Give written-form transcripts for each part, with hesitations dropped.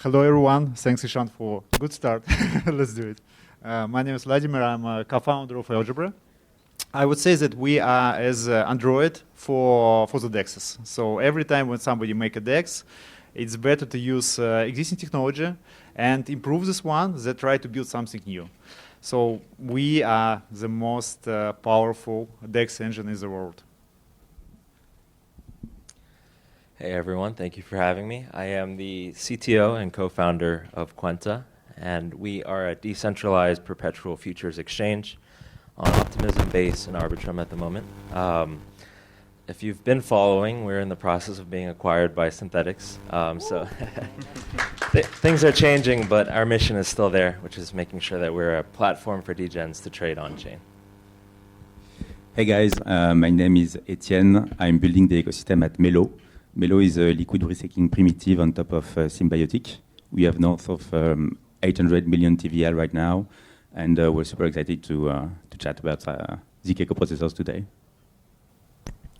Hello, everyone. Thanks, Ishaan, for a good start. Let's do it. My name is Vladimir. I'm a co-founder of Algebra. I would say that we are as Android for the DEXs. So every time when somebody make a DEX, it's better to use existing technology and improve this one than try to build something new. So we are the most powerful DEX engine in the world. Hey everyone, thank you for having me. I am the CTO and co-founder of Kwenta, and we are a decentralized perpetual futures exchange on Optimism Base and Arbitrum at the moment. If you've been following, we're in the process of being acquired by Synthetics. So things are changing, but our mission is still there, which is making sure that we're a platform for degens to trade on-chain. Hey guys, my name is Etienne. I'm building the ecosystem at Mellow. Mellow is a liquid restaking primitive on top of Symbiotic. We have north of 800 million TVL right now, and we're super excited to chat about ZK coprocessors today.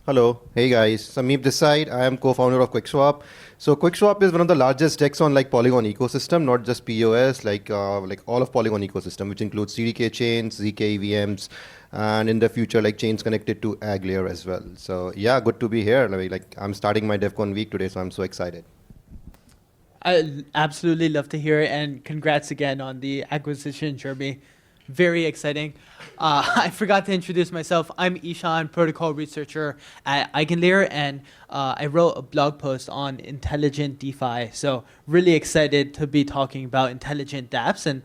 Hello, hey guys, Sameep this side. I am co-founder of QuickSwap. So QuickSwap is one of the largest DEX on Polygon ecosystem, not just POS, like all of Polygon ecosystem, which includes CDK chains, ZK EVMs, and in the future chains connected to EigenLayer as well. So yeah, good to be here. I'm starting my Devcon week today, so I'm so excited. I absolutely love to hear it, and congrats again on the acquisition, Jeremy. Very exciting. I forgot to introduce myself. I'm Ishaan, protocol researcher at EigenLayer, and I wrote a blog post on intelligent DeFi. So really excited to be talking about intelligent dApps and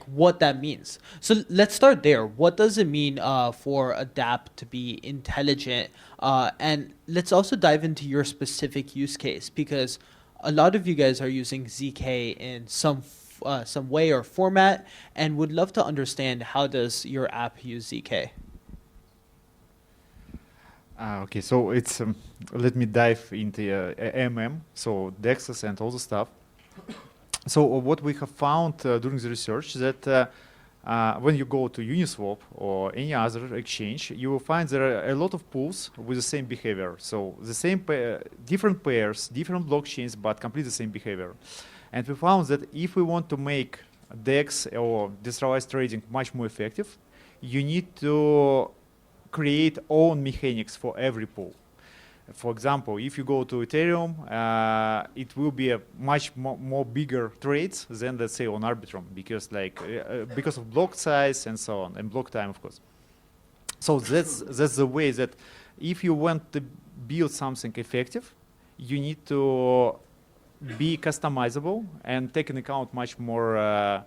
what that means. So let's start there. What does it mean for a dApp to be intelligent? And let's also dive into your specific use case, because a lot of you guys are using ZK in some way or format, and would love to understand how does your app use ZK? Okay, so it's let me dive into AMM, so DEXs and all the stuff. So what we have found during the research that when you go to Uniswap or any other exchange, you will find there are a lot of pools with the same behavior. So the same different pairs, different blockchains, but completely the same behavior. And we found that if we want to make DEX or decentralized trading much more effective, you need to create own mechanics for every pool. For example, if you go to Ethereum, it will be a much more bigger trades than, let's say, on Arbitrum, because because of block size and so on, and block time, of course. So that's the way that if you want to build something effective, you need to be customizable and take into account much more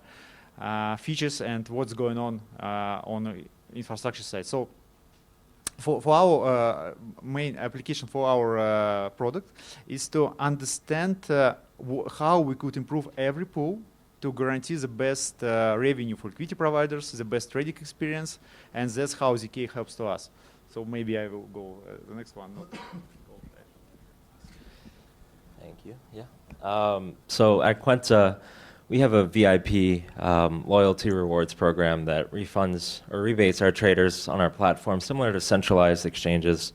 features and what's going on the infrastructure side. So for our main application for our product is to understand how we could improve every pool to guarantee the best revenue for liquidity providers, the best trading experience, and that's how ZK helps to us. So maybe I will go the next one. Thank you. Yeah. So at Kwenta, we have a VIP loyalty rewards program that refunds or rebates our traders on our platform, similar to centralized exchanges,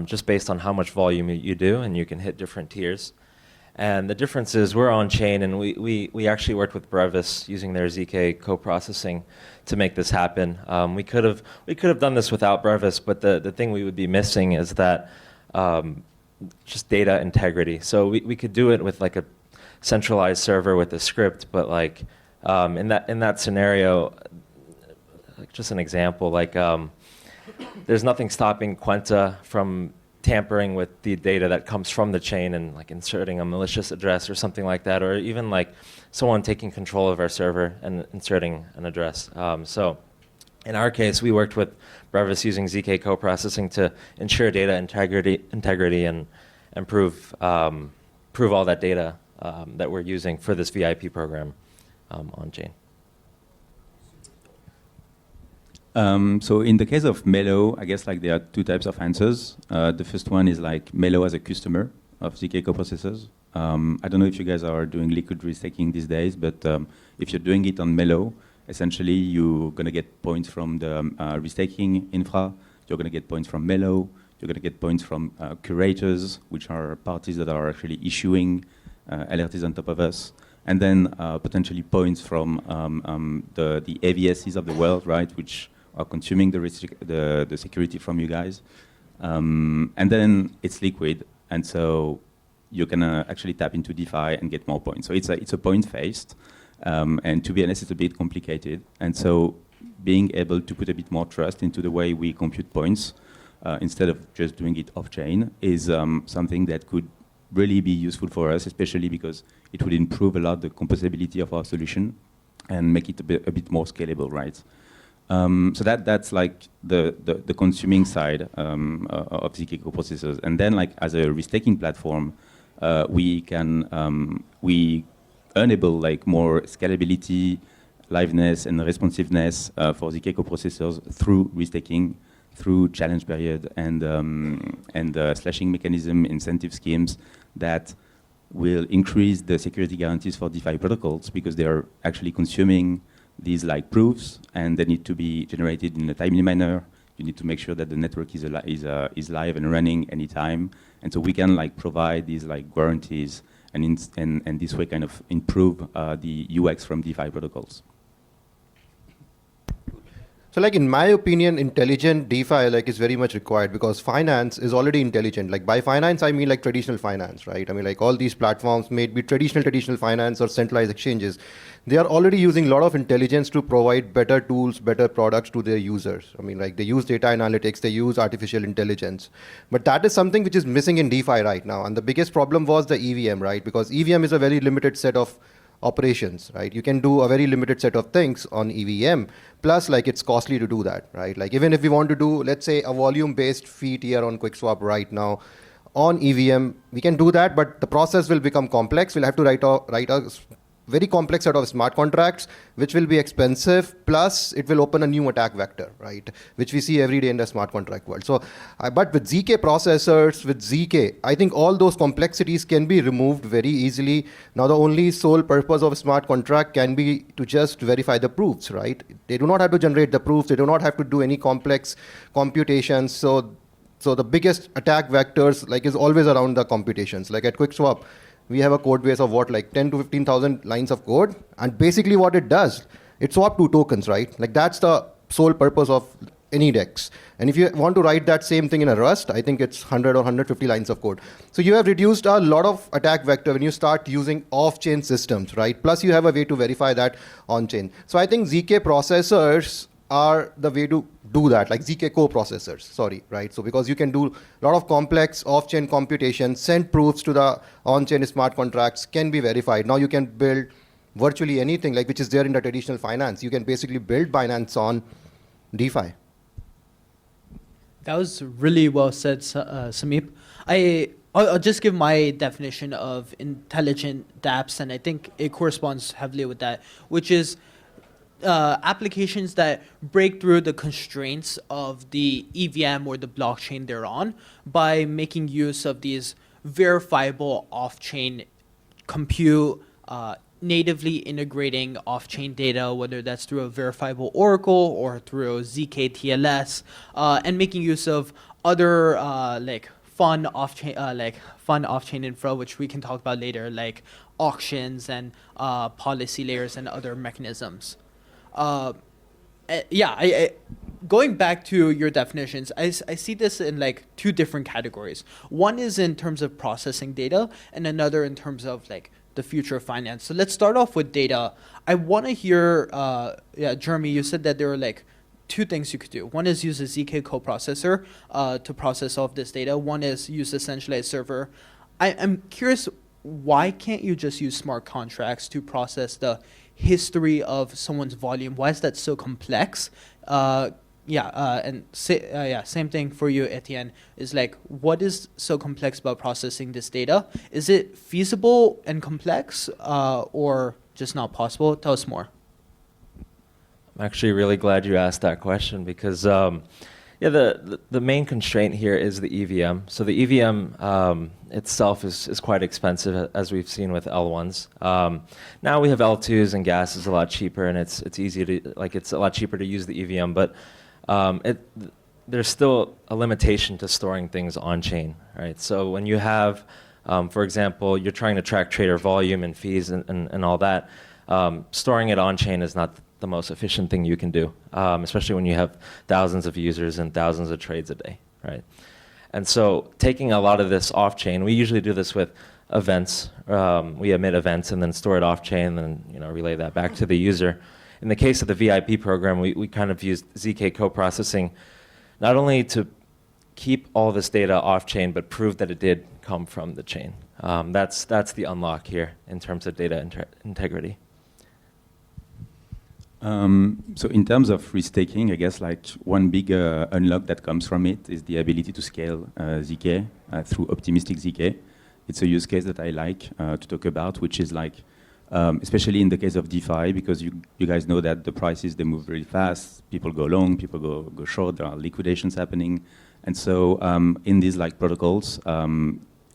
just based on how much volume you do, and you can hit different tiers. And the difference is we're on chain, and we actually worked with Brevis using their ZK co-processing to make this happen. We could have done this without Brevis, but the thing we would be missing is that just data integrity. So we could do it with a centralized server with a script, but in that scenario, just an example, there's nothing stopping Kwenta from tampering with the data that comes from the chain and inserting a malicious address or something like that, or even someone taking control of our server and inserting an address. So in our case, we worked with Brevis using ZK co-processing to ensure data integrity and prove all that data that we're using for this VIP program on chain. So in the case of Mellow, I guess there are two types of answers. The first one is Mellow as a customer of ZK coprocessors. I don't know if you guys are doing liquid restaking these days, but if you're doing it on Mellow, essentially you're going to get points from the restaking infra, you're going to get points from Mellow, you're going to get points from curators, which are parties that are actually issuing alert is on top of us. And then potentially points from the AVSs of the world, right, which are consuming the security from you guys. And then it's liquid, and so you can actually tap into DeFi and get more points. So it's a point-based, and to be honest, it's a bit complicated. And so being able to put a bit more trust into the way we compute points instead of just doing it off-chain is something that could really be useful for us, especially because it would improve a lot the composability of our solution and make it a bit more scalable, right? So that's like the consuming side of ZK coprocessors. And then like as a risk-taking platform, we can we enable like more scalability, liveness, and responsiveness for ZK coprocessors through risk-taking, through challenge period and slashing mechanism, incentive schemes that will increase the security guarantees for DeFi protocols because they are actually consuming these like proofs and they need to be generated in a timely manner. You need to make sure that the network is live and running anytime. And so we can like provide these like guarantees and this way kind of improve the UX from DeFi protocols. So like in my opinion, intelligent DeFi like is very much required because finance is already intelligent. Like by finance, I mean like traditional finance, right? I mean like all these platforms may be traditional finance or centralized exchanges. They are already using a lot of intelligence to provide better tools, better products to their users. I mean like they use data analytics, they use artificial intelligence. But that is something which is missing in DeFi right now. And the biggest problem was the EVM, right? Because EVM is a very limited set of operations, right? You can do a very limited set of things on EVM, plus like it's costly to do that, right? Like even if we want to do, let's say a volume-based fee tier on QuickSwap right now on EVM, we can do that, but the process will become complex. We'll have to write a very complex set of smart contracts, which will be expensive, plus it will open a new attack vector, right? Which we see every day in the smart contract world. So, but with ZK processors, with ZK, I think all those complexities can be removed very easily. Now, the only sole purpose of a smart contract can be to just verify the proofs, right? They do not have to generate the proofs. They do not have to do any complex computations. So the biggest attack vectors like is always around the computations. Like at QuickSwap, we have a code base of what, like 10 to 15,000 lines of code. And basically what it does, it swaps two tokens, right? Like that's the sole purpose of any DEX. And if you want to write that same thing in a Rust, I think it's 100 or 150 lines of code. So you have reduced a lot of attack vector when you start using off-chain systems, right? Plus you have a way to verify that on-chain. So I think ZK processors are the way to do that, like ZK coprocessors, sorry, right? So because you can do a lot of complex off-chain computation, send proofs to the on-chain smart contracts, can be verified. Now you can build virtually anything like which is there in the traditional finance. You can basically build Binance on DeFi. That was really well said, Sameep. I'll just give my definition of intelligent dApps, and I think it corresponds heavily with that, which is applications that break through the constraints of the EVM or the blockchain they're on by making use of these verifiable off-chain compute, natively integrating off-chain data, whether that's through a verifiable oracle or through zk-TLS, and making use of other fun off-chain infra, which we can talk about later, like auctions and policy layers and other mechanisms. Going back to your definitions, I see this in like two different categories. One is in terms of processing data, and another in terms of like the future of finance. So let's start off with data. I want to hear, Jeremy, you said that there are like two things you could do. One is use a ZK coprocessor to process all of this data. One is use a centralized server. I'm curious, why can't you just use smart contracts to process the history of someone's volume? Why is that so complex? Same thing for you, Etienne, is like, what is so complex about processing this data? Is it feasible and complex or just not possible? Tell us more. I'm actually really glad you asked that question because the main constraint here is the EVM. So the EVM itself is quite expensive, as we've seen with L1s. Now we have L2s, and gas is a lot cheaper, and it's a lot cheaper to use the EVM. But there's still a limitation to storing things on chain, right? So when you have For example, you're trying to track trader volume and fees and all that. Storing it on-chain is not the most efficient thing you can do, especially when you have thousands of users and thousands of trades a day, right? And so taking a lot of this off-chain, we usually do this with events. We emit events and then store it off-chain and then relay that back to the user. In the case of the VIP program, we kind of used ZK coprocessing not only to keep all this data off-chain, but prove that it did come from the chain. That's the unlock here in terms of data integrity. So in terms of risk-taking, I guess like one big unlock that comes from it is the ability to scale ZK through optimistic ZK. It's a use case that I like to talk about, which is like, especially in the case of DeFi, because you guys know that the prices, they move really fast. People go long, people go short, there are liquidations happening. And so in these like protocols,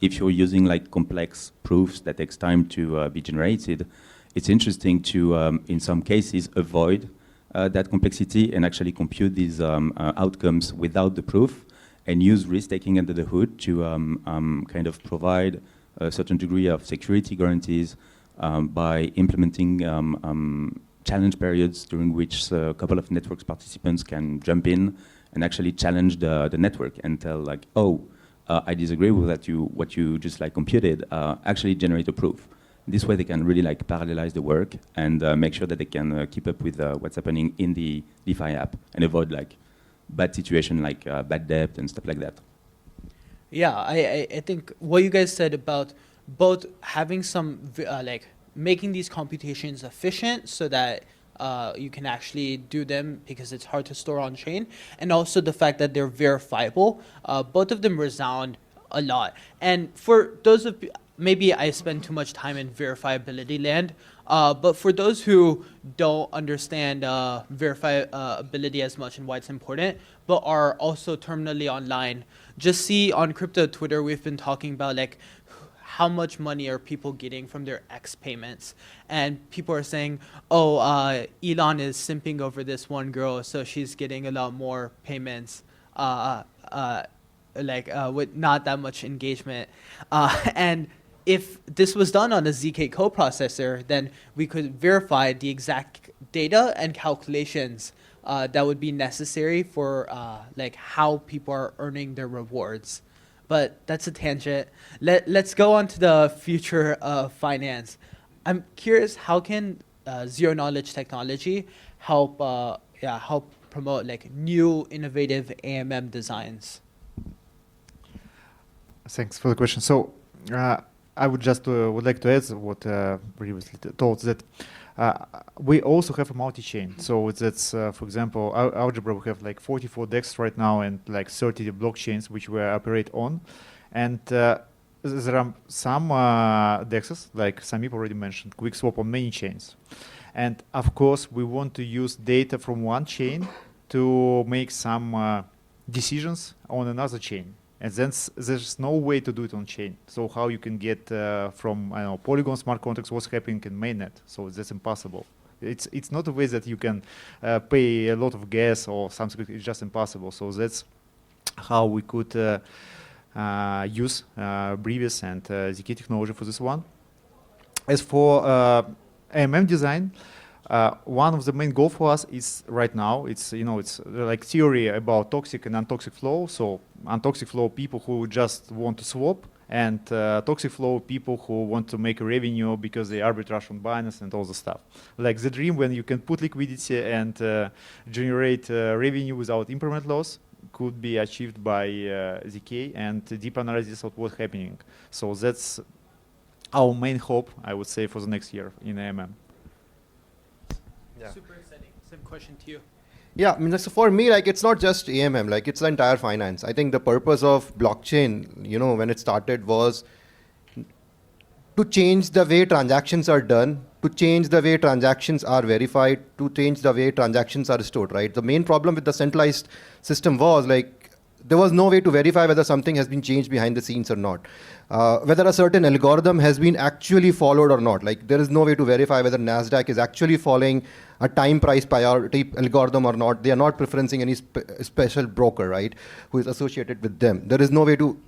if you're using like complex proofs that takes time to be generated, it's interesting to, in some cases, avoid that complexity and actually compute these outcomes without the proof and use risk-taking under the hood to kind of provide a certain degree of security guarantees by implementing challenge periods during which a couple of networks participants can jump in and actually challenge the network and tell like, oh, I disagree with what you just like computed, actually generate a proof. This way they can really like parallelize the work and make sure that they can keep up with what's happening in the DeFi app and avoid like bad situation like bad debt and stuff like that. Yeah, I think what you guys said about both having some like making these computations efficient so that you can actually do them because it's hard to store on chain, and also the fact that they're verifiable, both of them resound a lot. And for those of maybe I spend too much time in verifiability land, but for those who don't understand verifiability as much and why it's important, but are also terminally online, just see on crypto Twitter, we've been talking about like how much money are people getting from their X payments. And people are saying, oh, Elon is simping over this one girl, so she's getting a lot more payments. With not that much engagement. And if this was done on a ZK coprocessor, then we could verify the exact data and calculations that would be necessary for like how people are earning their rewards. But that's a tangent. Let's go on to the future of finance. I'm curious, how can zero knowledge technology help promote like new innovative AMM designs? Thanks for the question. So I would just would like to add what previously told that we also have a multi-chain. So that's, for example, Algebra, we have like 44 DEX right now and like 30 blockchains which we operate on. And there are some DEXs, like Sameep already mentioned, QuickSwap on many chains. And of course, we want to use data from one chain to make some decisions on another chain. And then there's no way to do it on chain. So how you can get from Polygon smart contracts what's happening in mainnet? So that's impossible. It's not a way that you can pay a lot of gas or something. It's just impossible. So that's how we could use Brevis and ZK technology for this one. As for AMM design, one of the main goals for us is right now, it's like theory about toxic and untoxic flow. So untoxic flow, people who just want to swap, and toxic flow, people who want to make a revenue because they arbitrage on Binance and all the stuff. Like the dream when you can put liquidity and generate revenue without impermanent loss could be achieved by ZK and deep analysis of what's happening. So that's our main hope, I would say, for the next year in AMM. Yeah. Super exciting. Same question to you. Yeah, I mean, so for me, like, it's not just AMM, like, it's the entire finance. I think the purpose of blockchain, when it started was to change the way transactions are done, to change the way transactions are verified, to change the way transactions are stored, right? The main problem with the centralized system was, like, there was no way to verify whether something has been changed behind the scenes or not. Whether a certain algorithm has been actually followed or not. Like, there is no way to verify whether NASDAQ is actually following a time price priority algorithm or not. They are not preferencing any special broker, right, who is associated with them. There is no way to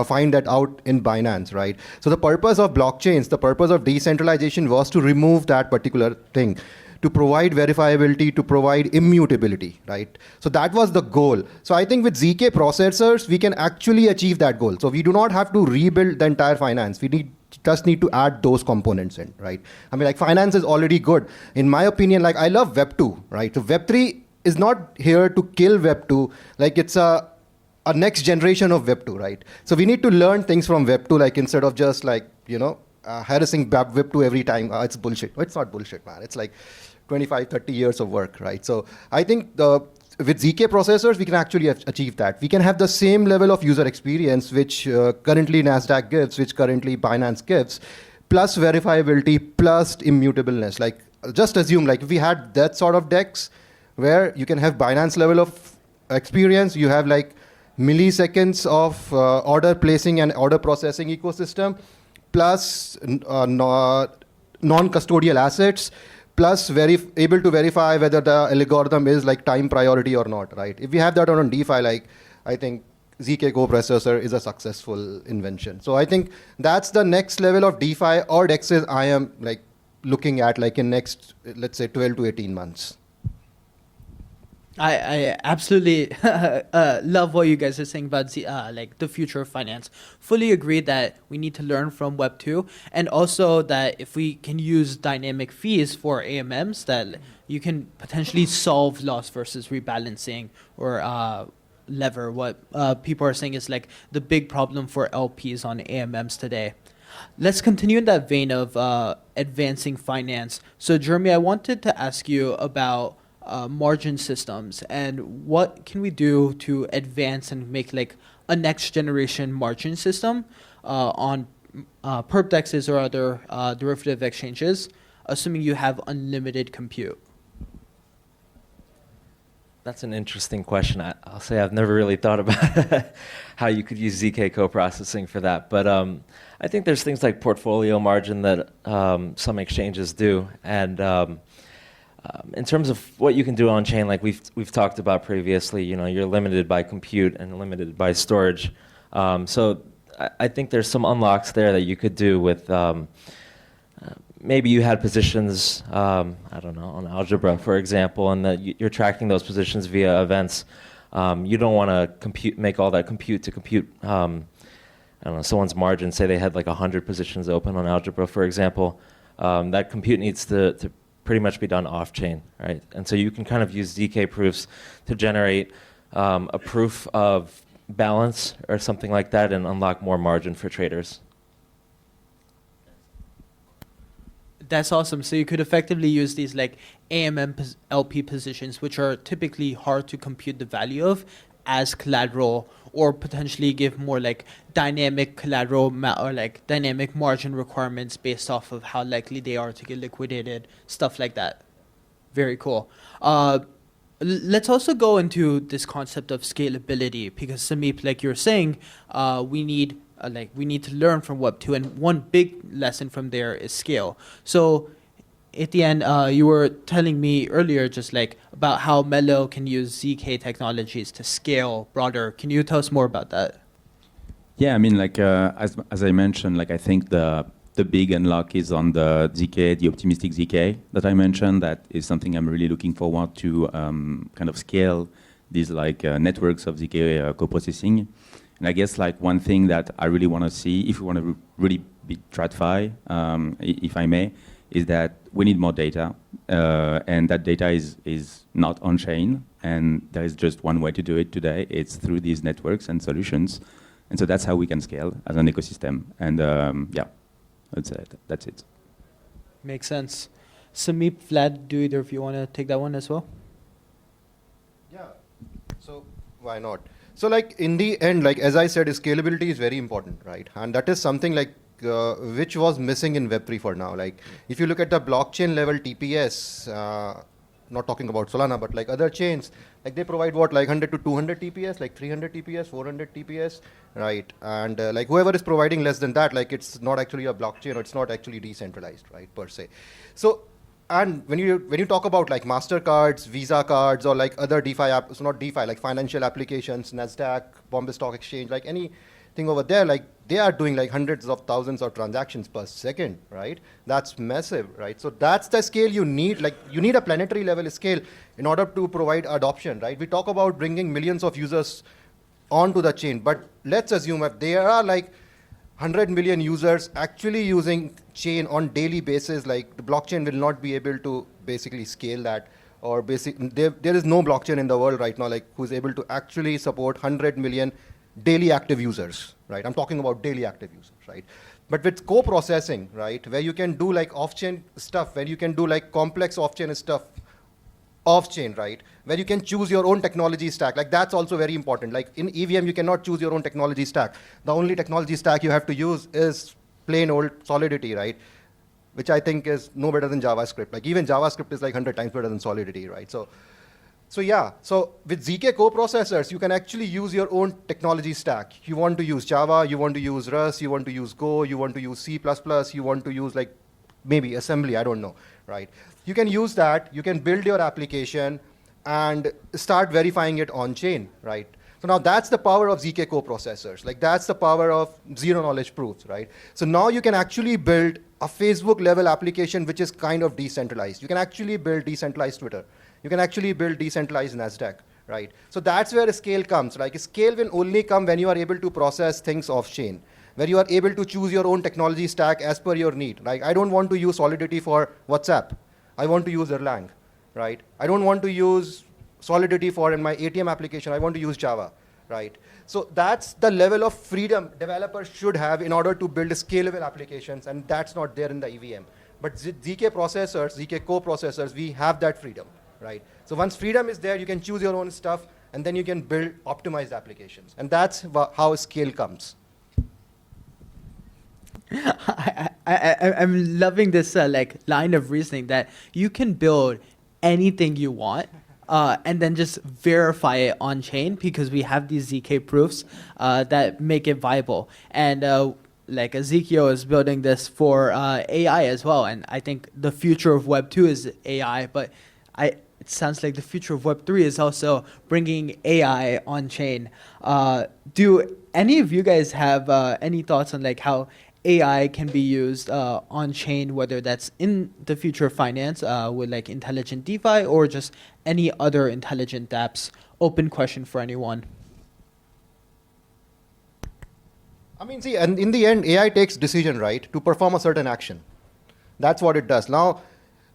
find that out in Binance, right? So the purpose of blockchains, the purpose of decentralization was to remove that particular thing, to provide verifiability, to provide immutability, right? So that was the goal. So I think with ZK processors, we can actually achieve that goal. So we do not have to rebuild the entire finance. We just need to add those components in, right? I mean, like finance is already good. In my opinion, like I love Web 2, right? So Web 3 is not here to kill Web 2. Like it's a next generation of Web 2, right? So we need to learn things from Web 2, like instead of just like, harassing Web 2 every time. It's bullshit. It's not bullshit, man. It's like 25, 30 years of work, right? So I think with ZK processors, we can actually achieve that. We can have the same level of user experience, which currently NASDAQ gives, which currently Binance gives, plus verifiability, plus immutableness. Like, just assume, like, if we had that sort of DEX, where you can have Binance level of experience, you have like milliseconds of order placing and order processing ecosystem, plus non-custodial assets, plus able to verify whether the algorithm is like time priority or not, right? If we have that on DeFi, like I think ZK Coprocessor is a successful invention. So I think that's the next level of DeFi or DEXs I am like looking at like in next, let's say 12 to 18 months. I absolutely love what you guys are saying about like the future of finance. Fully agree that we need to learn from Web 2, and also that if we can use dynamic fees for AMMs, that you can potentially solve loss versus rebalancing or lever. What people are saying is like the big problem for LPs on AMMs today. Let's continue in that vein of advancing finance. So Jeremy, I wanted to ask you about margin systems and what can we do to advance and make like a next generation margin system on perp dexes or other derivative exchanges, assuming you have unlimited compute? That's an interesting question. I'll say I've never really thought about how you could use ZK co-processing for that. But I think there's things like portfolio margin that some exchanges do. And in terms of what you can do on chain, like we've talked about previously, you're limited by compute and limited by storage. So I think there's some unlocks there that you could do with maybe you had positions, I don't know, on Algebra, for example, and that you're tracking those positions via events. You don't want to make all that compute to compute, I don't know, someone's margin, say they had like 100 positions open on Algebra, for example. That compute needs to pretty much be done off-chain, right? And so you can kind of use ZK proofs to generate a proof of balance or something like that and unlock more margin for traders. That's awesome. So you could effectively use these like AMM LP positions, which are typically hard to compute the value of, as collateral, or potentially give more like dynamic collateral or like dynamic margin requirements based off of how likely they are to get liquidated, stuff like that. Very cool. Let's also go into this concept of scalability, because Sameep, like you're saying, we need to learn from Web 2, and one big lesson from there is scale. So Etienne, you were telling me earlier just like about how Mellow can use ZK technologies to scale broader. Can you tell us more about that? Yeah, I mean, like as I mentioned, like I think the big unlock is on the ZK, the optimistic ZK that I mentioned. That is something I'm really looking forward to kind of scale these like networks of ZK co-processing. And I guess like one thing that I really want to see, if we want to really be TradFi, if I may, is that we need more data, and that data is not on-chain, and there is just one way to do it today. It's through these networks and solutions, and so that's how we can scale as an ecosystem. And yeah, that's it. Makes sense. Sameep, Vlad, do either of you want to take that one as well? Yeah, so why not? So like in the end, like as I said, scalability is very important, right? And that is something like which was missing in Web3 for now. Like if you look at the blockchain level TPS, not talking about Solana, but like other chains, like they provide what, like 100 to 200 TPS, like 300 TPS, 400 TPS, right? And like whoever is providing less than that, like it's not actually a blockchain or it's not actually decentralized, right, per se. So and when you talk about like Mastercards, Visa cards, or like other DeFi apps, so not DeFi, like financial applications, Nasdaq, Bombay Stock Exchange, like anything over there, like they are doing like hundreds of thousands of transactions per second, right? That's massive, right? So that's the scale you need. Like you need a planetary level scale in order to provide adoption, right? We talk about bringing millions of users onto the chain, but let's assume if there are like 100 million users actually using chain on daily basis, like the blockchain will not be able to basically scale that, or there is no blockchain in the world right now like who's able to actually support 100 million daily active users, right? I'm talking about daily active users, right? But with co-processing, right, where you can do like off-chain stuff, where you can do like complex off-chain stuff, off-chain, right, where you can choose your own technology stack. Like that's also very important. Like in EVM, you cannot choose your own technology stack. The only technology stack you have to use is plain old Solidity, right, which I think is no better than JavaScript. Like even JavaScript is like 100 times better than Solidity, right? So yeah, so with ZK coprocessors, you can actually use your own technology stack. You want to use Java, you want to use Rust, you want to use Go, you want to use C++, you want to use like maybe assembly, I don't know, right? You can use that, you can build your application and start verifying it on chain, right? So now that's the power of ZK coprocessors. Like that's the power of zero knowledge proofs, right? So now you can actually build a Facebook level application which is kind of decentralized. You can actually build decentralized Twitter. You can actually build decentralized Nasdaq, right? So that's where scale comes. Like scale will only come when you are able to process things off chain, where you are able to choose your own technology stack as per your need. Like I don't want to use Solidity for WhatsApp. I want to use Erlang, right? I don't want to use Solidity for in my ATM application. I want to use Java, right? So that's the level of freedom developers should have in order to build scalable applications, and that's not there in the EVM. But ZK processors, ZK coprocessors, we have that freedom, right? So once freedom is there, you can choose your own stuff, and then you can build optimized applications. And that's how scale comes. I'm loving this like line of reasoning that you can build anything you want and then just verify it on chain, because we have these ZK proofs that make it viable. And like Ezekiel is building this for AI as well. And I think the future of Web 2 is AI, but it sounds like the future of Web 3 is also bringing AI on chain. Do any of you guys have any thoughts on like how AI can be used on chain, whether that's in the future of finance with like intelligent DeFi or just any other intelligent dApps? Open question for anyone. I mean, see, and in the end, AI takes decision, right, to perform a certain action. That's what it does. Now,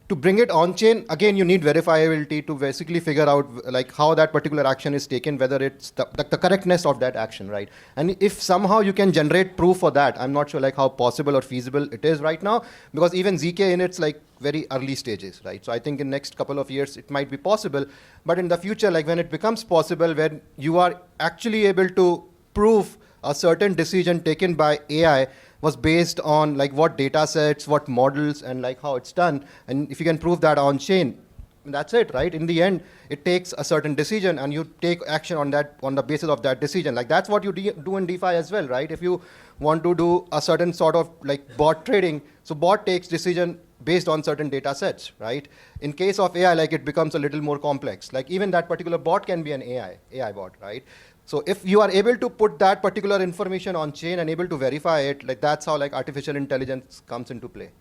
to bring it on chain, again, you need verifiability to basically figure out like how that particular action is taken, whether it's the correctness of that action, right? And if somehow you can generate proof for that, I'm not sure like how possible or feasible it is right now, because even ZK in its like very early stages, right? So I think in next couple of years, it might be possible, but in the future, like when it becomes possible, when you are actually able to prove a certain decision taken by AI was based on like what data sets, what models, and like how it's done. And if you can prove that on chain, that's it, right? In the end, it takes a certain decision and you take action on that, on the basis of that decision. Like that's what you do in DeFi as well, right? If you want to do a certain sort of like bot trading, so bot takes decision based on certain data sets, right? In case of AI, like it becomes a little more complex. Like even that particular bot can be an AI bot, right? So if you are able to put that particular information on chain and able to verify it, like that's how like artificial intelligence comes into play.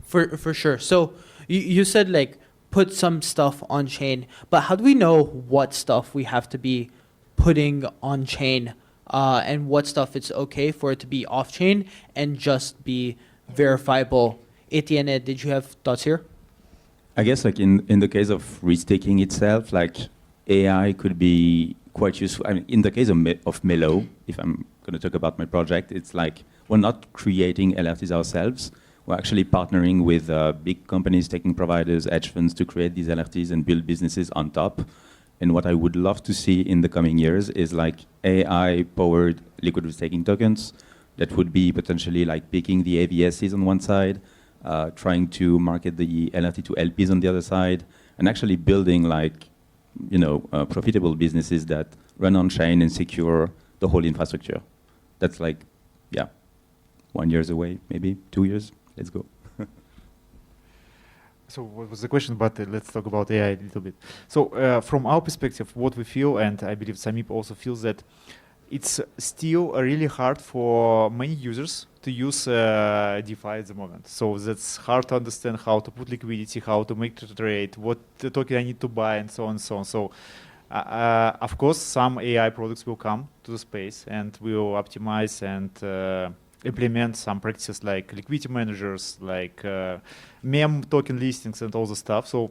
For sure. So you said like put some stuff on chain, but how do we know what stuff we have to be putting on chain and what stuff it's okay for it to be off chain and just be verifiable? Etienne, did you have thoughts here? I guess like in the case of risk-taking itself, like AI could be quite useful. I mean, in the case of Mellow, if I'm going to talk about my project, it's like we're not creating LRTs ourselves. We're actually partnering with big companies, taking providers, hedge funds to create these LRTs and build businesses on top. And what I would love to see in the coming years is like AI-powered liquid risk-taking tokens that would be potentially like picking the AVSs on one side, trying to market the LRT to LPs on the other side, and actually building like profitable businesses that run on chain and secure the whole infrastructure. That's like, 1 year away, maybe 2 years. Let's go. So what was the question? But let's talk about AI a little bit. So from our perspective, what we feel, and I believe Sameep also feels that it's still really hard for many users to use DeFi at the moment. So that's hard to understand how to put liquidity, how to make the trade, what the token I need to buy, and so on and so on. So of course, some AI products will come to the space and will optimize and implement some practices like liquidity managers, like meme token listings and all the stuff. So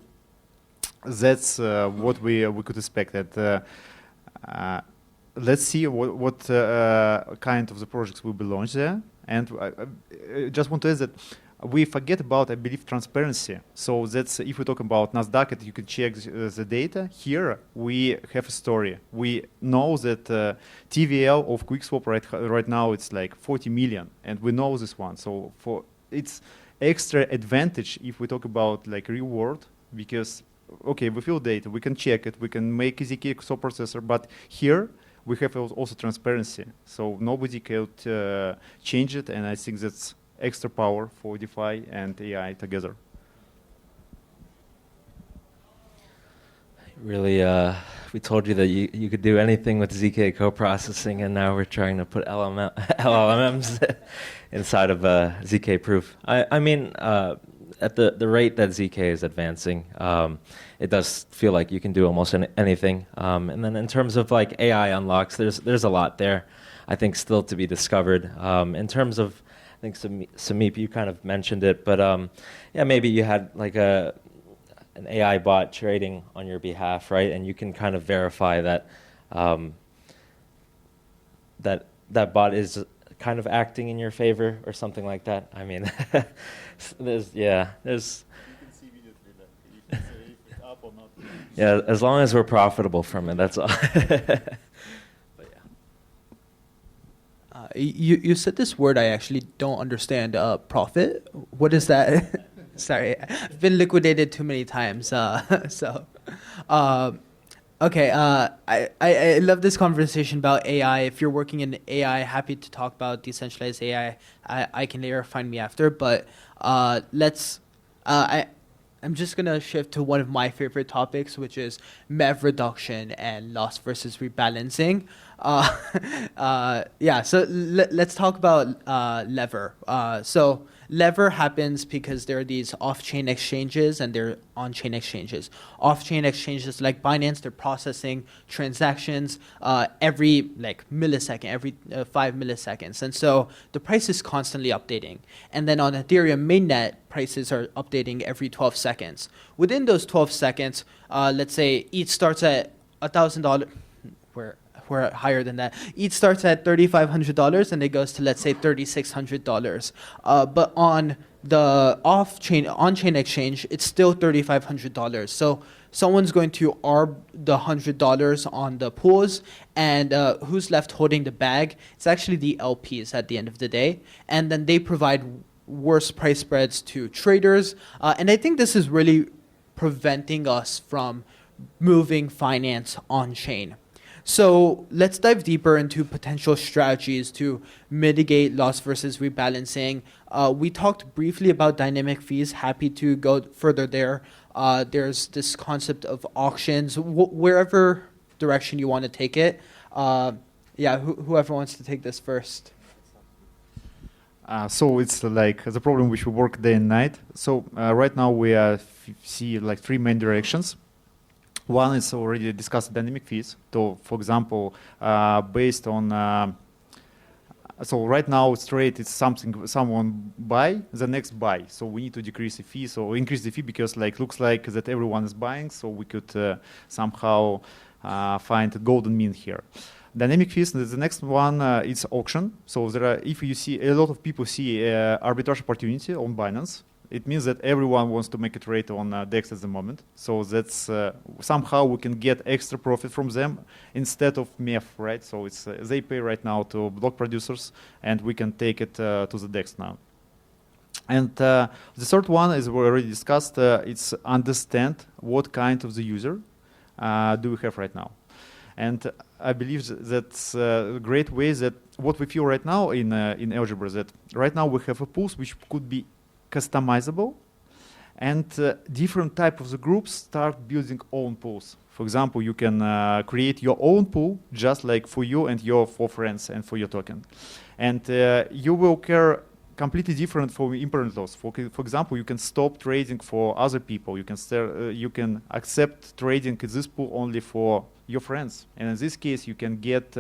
that's what we could expect. That let's see what kind of the projects will be launched there. And I just want to add that we forget about, I believe, transparency. So that's if we talk about NASDAQ, you can check the data. Here we have a story. We know that TVL of QuickSwap right now it's like 40 million, and we know this one. So for it's extra advantage if we talk about like real world, because okay, we feel data, we can check it, we can make ZK Coprocessor, but here we have also transparency. So nobody could change it, and I think that's extra power for DeFi and AI together. Really, we told you that you could do anything with ZK co-processing, and now we're trying to put LLMs inside of ZK proof. I mean, at the rate that ZK is advancing, it does feel like you can do almost anything. And then in terms of like AI unlocks, there's a lot there, I think, still to be discovered. In terms of, I think Sameep, you kind of mentioned it, but yeah, maybe you had like an AI bot trading on your behalf, right? And you can kind of verify that that bot is kind of acting in your favor or something like that. I mean, there's. You can see immediately that you can say if it's up or not. Yeah, as long as we're profitable from it, that's all. You said this word I actually don't understand. Profit? What is that? Sorry, I've been liquidated too many times. Okay. I love this conversation about AI. If you're working in AI, happy to talk about decentralized AI. EigenLayer, find me after. But I'm just going to shift to one of my favorite topics, which is MEV reduction and loss versus rebalancing. Yeah, so let's talk about Lever. So Lever happens because there are these off-chain exchanges and there are on-chain exchanges. Off-chain exchanges like Binance, they're processing transactions every like millisecond, every 5 milliseconds. And so the price is constantly updating. And then on Ethereum mainnet, prices are updating every 12 seconds. Within those 12 seconds, let's say each starts at $1,000. We're higher than that. Each starts at $3,500 and it goes to, let's say, $3,600. But on the on-chain exchange, it's still $3,500. So someone's going to arb the $100 on the pools, and who's left holding the bag? It's actually the LPs at the end of the day. And then they provide worse price spreads to traders. And I think this is really preventing us from moving finance on-chain. So let's dive deeper into potential strategies to mitigate loss versus rebalancing. We talked briefly about dynamic fees. Happy to go further there. There's this concept of auctions, wherever direction you want to take it. Yeah, whoever wants to take this first. So it's like the problem which we work day and night. So right now we see like 3 main directions. One is already discussed dynamic fees. So, for example, based on so right now straight it's something someone buy, the next buy. So we need to decrease the fee, so increase the fee because like looks like that everyone is buying. So we could somehow find a golden mean here. Dynamic fees. The next one is auction. So there are, if you see a lot of people see arbitrage opportunity on Binance. It means that everyone wants to make a trade on DEX at the moment. So that's somehow we can get extra profit from them instead of MEF, right? So it's they pay right now to block producers, and we can take it to the DEX now. And the third one, as we already discussed, it's understand what kind of the user do we have right now. And I believe that's a great way that what we feel right now in Algebra, that right now we have a pools which could be customizable, And different type of the groups start building own pools. For example, you can create your own pool just like for you and your 4 friends and for your token. And you will care completely different from impermanent loss. For example, you can stop trading for other people. You can accept trading in this pool only for your friends. And in this case, you can get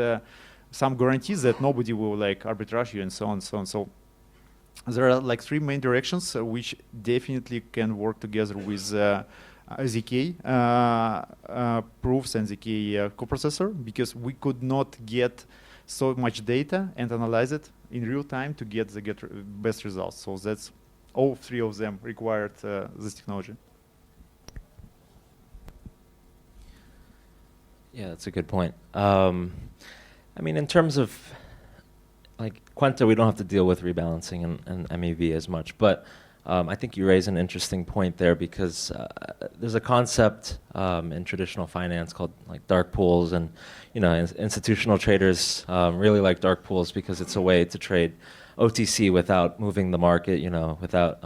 some guarantees that nobody will like arbitrage you and so on and so on. So there are like 3 main directions which definitely can work together with ZK proofs and ZK coprocessor, because we could not get so much data and analyze it in real time to get the best results. So that's all 3 of them required this technology. Yeah, that's a good point. I mean, in terms of like Kwenta, we don't have to deal with rebalancing and MEV as much, but I think you raise an interesting point there, because there's a concept in traditional finance called like dark pools, and institutional traders really like dark pools because it's a way to trade OTC without moving the market, without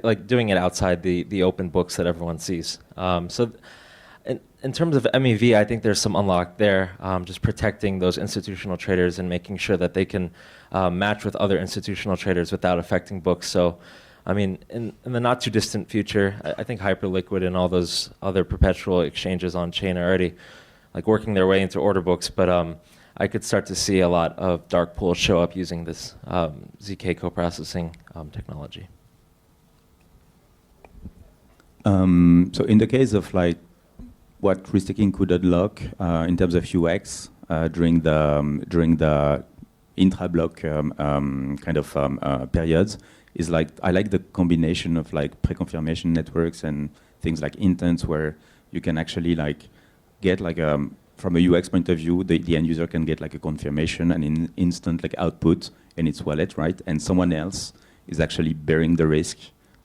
like doing it outside the open books that everyone sees. In terms of MEV, I think there's some unlock there, just protecting those institutional traders and making sure that they can match with other institutional traders without affecting books. So, I mean, in the not too distant future, I think Hyperliquid and all those other perpetual exchanges on chain are already like working their way into order books, but I could start to see a lot of dark pools show up using this ZK coprocessing technology. So in the case of like what risk-taking could unlock in terms of UX during the intra-block kind of periods is like, I like the combination of like pre-confirmation networks and things like intents, where you can actually like get like from a UX point of view, the end user can get like a confirmation and an instant like output in its wallet, right? And someone else is actually bearing the risk,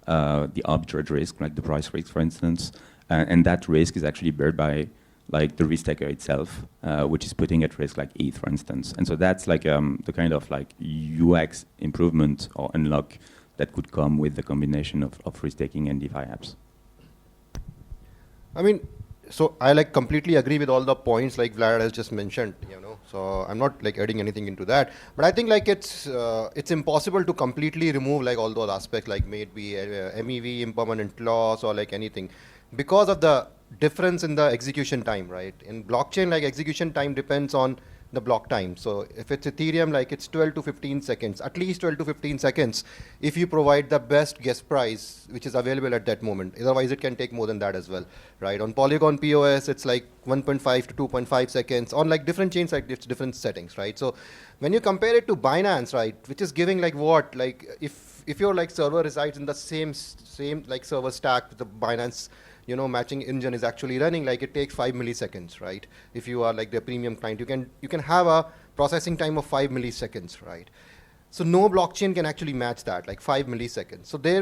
the arbitrage risk, like the price risk, for instance. And that risk is actually borne by like the risk taker itself, which is putting at risk like ETH, for instance. And so that's like the kind of like UX improvement or unlock that could come with the combination of risk taking and DeFi apps. I mean, so I like completely agree with all the points like Vlad has just mentioned, So I'm not like adding anything into that, but I think like it's impossible to completely remove like all those aspects, like maybe MEV, impermanent loss, or like anything, because of the difference in the execution time, right? In blockchain, like execution time depends on the block time. So if it's Ethereum, like it's 12 to 15 seconds, at least 12 to 15 seconds, if you provide the best guess price, which is available at that moment. Otherwise, it can take more than that as well, right? On Polygon POS, it's like 1.5 to 2.5 seconds. On like different chains, like it's different settings, right? So when you compare it to Binance, right, which is giving like what, like if your like server resides in the same like server stack with the Binance, matching engine is actually running, like it takes 5 milliseconds, right? If you are like the premium client, you can have a processing time of 5 milliseconds, right? So no blockchain can actually match that, like 5 milliseconds. So there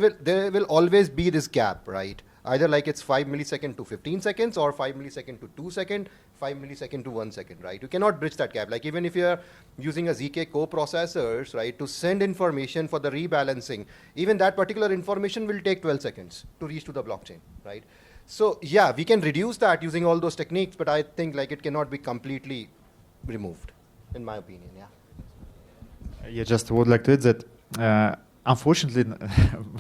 will always be this gap, right? Either like it's 5 millisecond to 15 seconds, or 5 millisecond to 2 seconds, 5 millisecond to 1 second, right? You cannot bridge that gap. Like even if you're using a ZK coprocessors, right, to send information for the rebalancing, even that particular information will take 12 seconds to reach to the blockchain, right? So yeah, we can reduce that using all those techniques, but I think like it cannot be completely removed, in my opinion. Yeah. Yeah, just would like to add that unfortunately,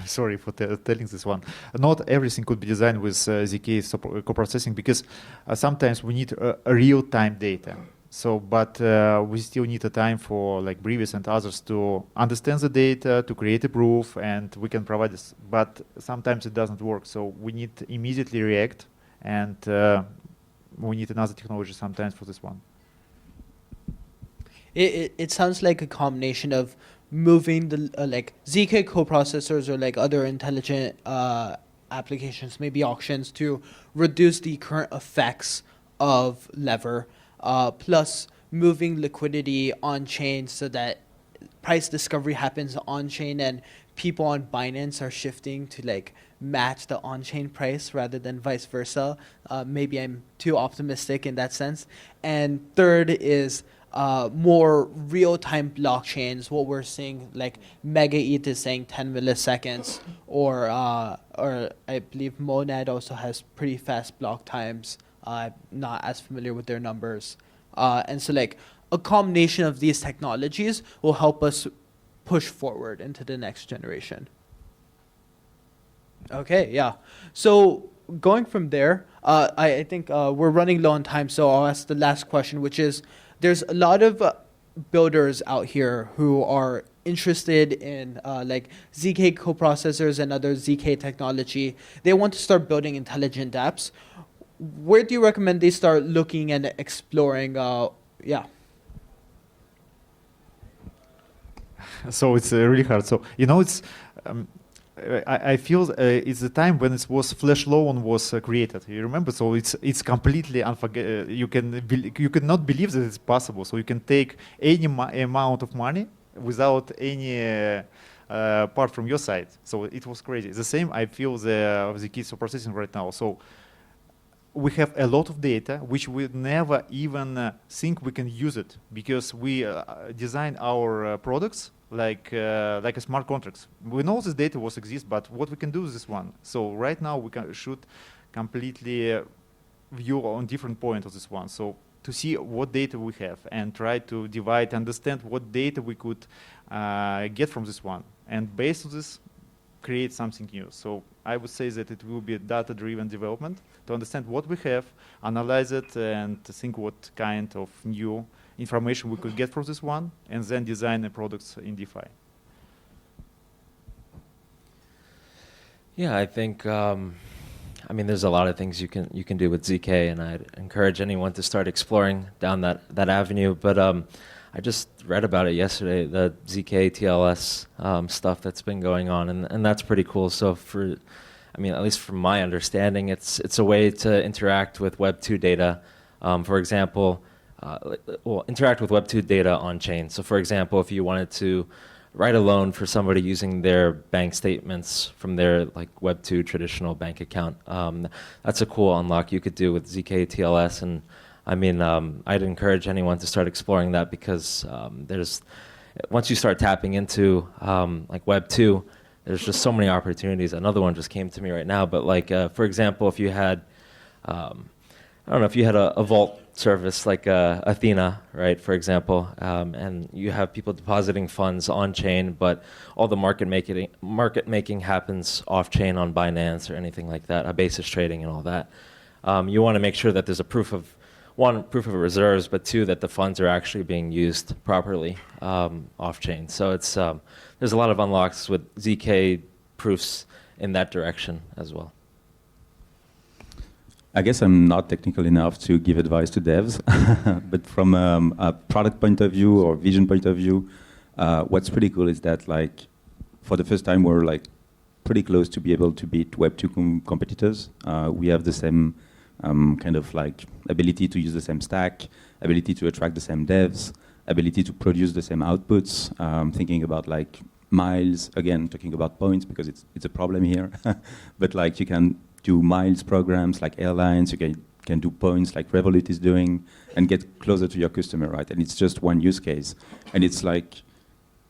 sorry for telling this one, not everything could be designed with ZK coprocessing, because sometimes we need real-time data. So, but we still need a time for like Brevis and others to understand the data, to create a proof, and we can provide this. But sometimes it doesn't work. So we need to immediately react, and we need another technology sometimes for this one. It sounds like a combination of moving the like ZK coprocessors or like other intelligent applications, maybe auctions, to reduce the current effects of lever. Plus moving liquidity on chain so that price discovery happens on chain and people on Binance are shifting to like match the on chain price rather than vice versa. Maybe I'm too optimistic in that sense. And third is more real-time blockchains, what we're seeing, like Mega ETH is saying 10 milliseconds, or I believe Monad also has pretty fast block times. I'm not as familiar with their numbers. And so like a combination of these technologies will help us push forward into the next generation. Okay, yeah. So going from there, I think we're running low on time, so I'll ask the last question, which is, there's a lot of builders out here who are interested in like ZK coprocessors and other ZK technology. They want to start building intelligent dApps. Where do you recommend they start looking and exploring? Yeah. So it's really hard. So it's I feel it's the time when it was Flash loan was created. You remember? So it's completely unforgettable. You cannot believe that it's possible. So you can take any amount of money without any part from your side. So it was crazy. The same I feel the kids are processing right now. So we have a lot of data which we never even think we can use it, because we design our products like a smart contracts. We know this data was exist, but what we can do is this one. So right now we should completely view on different point of this one. So to see what data we have and try to divide, understand what data we could get from this one, and based on this create something new. So I would say that it will be a data-driven development to understand what we have, analyze it, and to think what kind of new information we could get from this one, and then design the products in DeFi. Yeah, I think there's a lot of things you can do with ZK, and I'd encourage anyone to start exploring down that avenue. But I just read about it yesterday, the ZK TLS stuff that's been going on, and that's pretty cool. So at least from my understanding, it's a way to interact with Web 2 data. For example, interact with Web 2 data on chain. So for example, if you wanted to write a loan for somebody using their bank statements from their like Web 2 traditional bank account, that's a cool unlock you could do with ZK TLS. And I'd encourage anyone to start exploring that, because once you start tapping into like Web 2, there's just so many opportunities. Another one just came to me right now, but like for example, if you had a vault service like Athena, right, for example, and you have people depositing funds on chain, but all the market making happens off chain on Binance or anything like that, basis trading and all that. You want to make sure that there's a proof of reserves, but two, that the funds are actually being used properly off chain. So it's there's a lot of unlocks with ZK proofs in that direction as well. I guess I'm not technical enough to give advice to devs, but from a product point of view or vision point of view, what's pretty cool is that like for the first time we're like pretty close to be able to beat Web 2 competitors. We have the same kind of like ability to use the same stack, ability to attract the same devs, ability to produce the same outputs. Thinking about like miles, again talking about points because it's a problem here, but like you can do miles programs like airlines, you can do points like Revolut is doing, and get closer to your customer, right? And it's just one use case, and it's like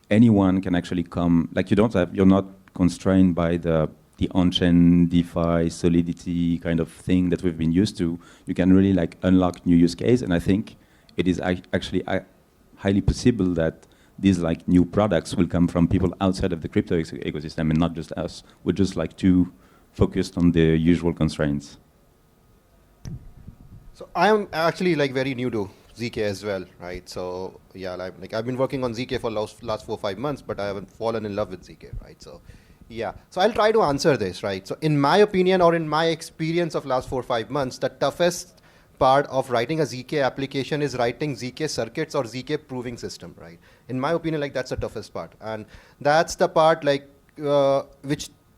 anyone can actually come. Like you're not constrained by the on-chain DeFi solidity kind of thing that we've been used to. You can really like unlock new use case, and I think it is actually highly possible that these like new products will come from people outside of the crypto ecosystem and not just us. We're just like too focused on the usual constraints. So I am actually like very new to ZK as well, right? So yeah, like I've been working on ZK for last 4 or 5 months, but I haven't fallen in love with ZK, right? So yeah, so I'll try to answer this, right? So in my opinion, or in my experience of last 4 or 5 months, the toughest part of writing a ZK application is writing ZK circuits or ZK proving system, right? In my opinion, like that's the toughest part, and that's the part like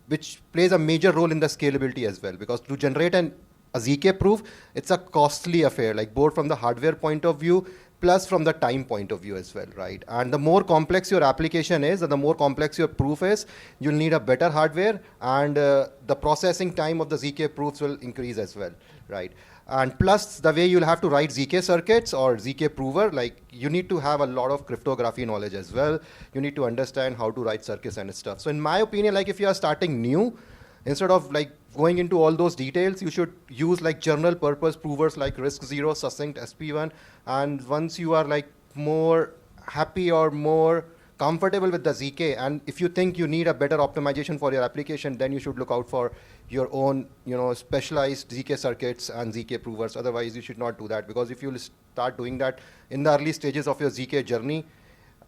which plays a major role in the scalability as well, because to generate a ZK proof, it's a costly affair, like both from the hardware point of view, plus from the time point of view as well, right? And the more complex your application is, and the more complex your proof is, you'll need a better hardware, and the processing time of the ZK proofs will increase as well, right? And plus, the way you'll have to write ZK circuits or ZK prover, like you need to have a lot of cryptography knowledge as well. You need to understand how to write circuits and stuff. So in my opinion, like if you are starting new, instead of like going into all those details, you should use like general purpose provers like RISC-0, Succinct, SP1. And once you are like more happy or more comfortable with the ZK, and if you think you need a better optimization for your application, then you should look out for your own, specialized ZK circuits and ZK provers. Otherwise, you should not do that, because if you start doing that in the early stages of your ZK journey,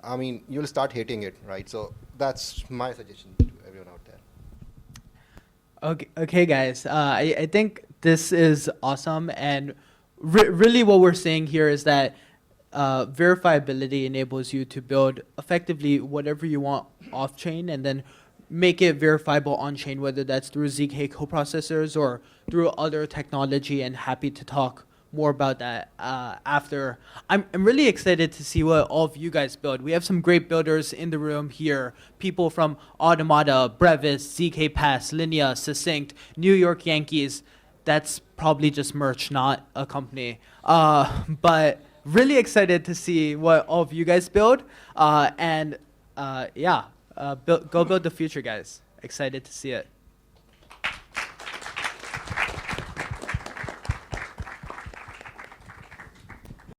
I mean, you'll start hating it, right? So that's my suggestion to everyone out there. Okay, guys. I think this is awesome, and really what we're saying here is that verifiability enables you to build effectively whatever you want off-chain and then make it verifiable on-chain, whether that's through ZK coprocessors or through other technology, and happy to talk more about that after. I'm really excited to see what all of you guys build. We have some great builders in the room here, people from Automata, Brevis, ZK Pass, Linea, Succinct, New York Yankees. That's probably just merch, not a company. But really excited to see what all of you guys build. Go build the future, guys. Excited to see it.